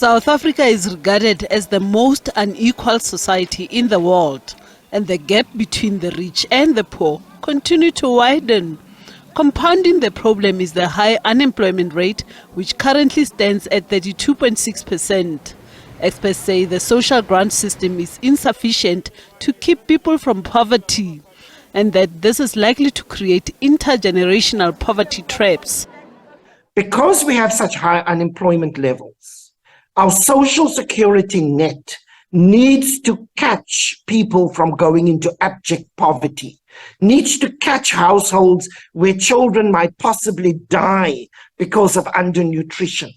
South Africa is regarded as the most unequal society in the world, and the gap between the rich and the poor continue to widen. Compounding the problem is the high unemployment rate, which currently stands at 32.6%. Experts say the social grant system is insufficient to keep people from poverty, and that this is likely to create intergenerational poverty traps. Because we have such high unemployment levels, our social security net needs to catch people from going into abject poverty, needs to catch households where children might possibly die because of undernutrition.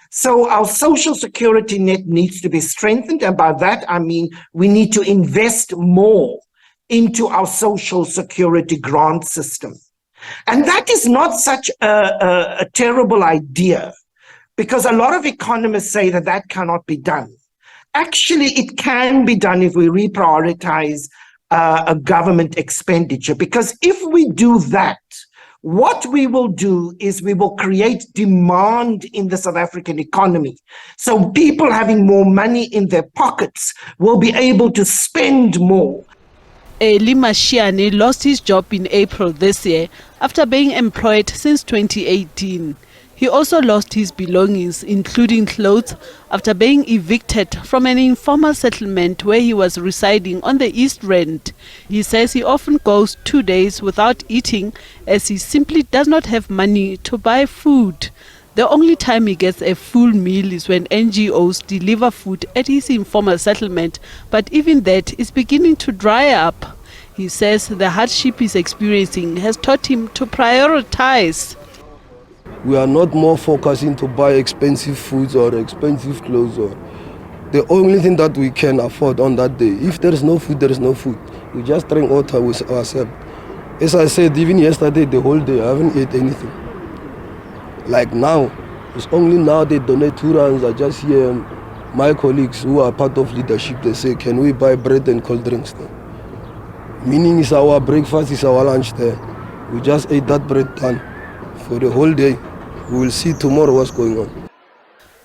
So our social security net needs to be strengthened, and by that I mean we need to invest more into our social security grant system. And that is not such a terrible idea, because a lot of economists say that that cannot be done. Actually, it can be done if we reprioritize a government expenditure, because if we do that, what we will do is we will create demand in the South African economy. So people having more money in their pockets will be able to spend more. Eli Mashiane lost his job in April this year after being employed since 2018. He also lost his belongings, including clothes, after being evicted from an informal settlement where he was residing on the East Rand. He says he often goes 2 days without eating as he simply does not have money to buy food. The only time he gets a full meal is when NGOs deliver food at his informal settlement, but even that is beginning to dry up. He says the hardship he's experiencing has taught him to prioritize. We are not more focusing to buy expensive foods or expensive clothes. Or the only thing that we can afford on that day. If there is no food, there is no food. We just drink water with ourselves. As I said, even yesterday, the whole day, I haven't ate anything. Like now, it's only now they donate 2 rands. I just hear my colleagues who are part of leadership, they say, can we buy bread and cold drinks there? Meaning is our breakfast, is our lunch there. We just ate that bread done for the whole day. We will see tomorrow what's going on.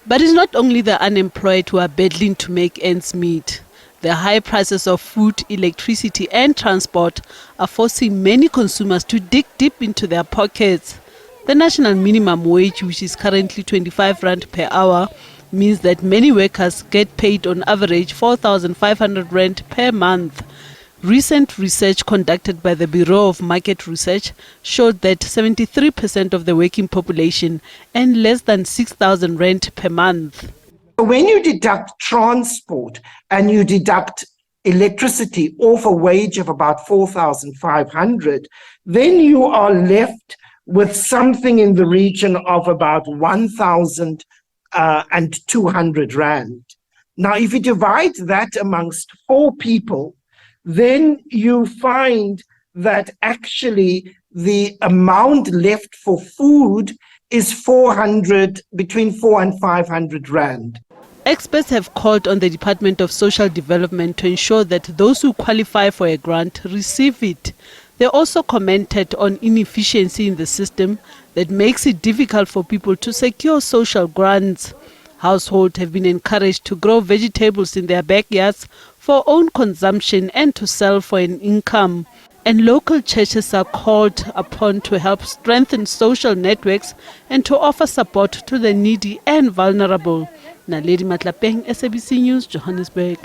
But it's not only the unemployed who are battling to make ends meet. The high prices of food, electricity and transport are forcing many consumers to dig deep into their pockets. The national minimum wage, which is currently 25 rand per hour, means that many workers get paid on average 4,500 rand per month. Recent research conducted by the Bureau of Market Research showed that 73% of the working population earn less than 6,000 rand per month. When you deduct transport and you deduct electricity off a wage of about 4,500, then you are left with something in the region of about 1,200 rand. Now, if you divide that amongst 4 people, then you find that actually the amount left for food is between 400 and 500 rand. Experts have called on the Department of Social Development to ensure that those who qualify for a grant receive it. They also commented on inefficiency in the system that makes it difficult for people to secure social grants. Households have been encouraged to grow vegetables in their backyards for own consumption and to sell for an income. And local churches are called upon to help strengthen social networks and to offer support to the needy and vulnerable. Naledi Matlapeng, SABC News, Johannesburg.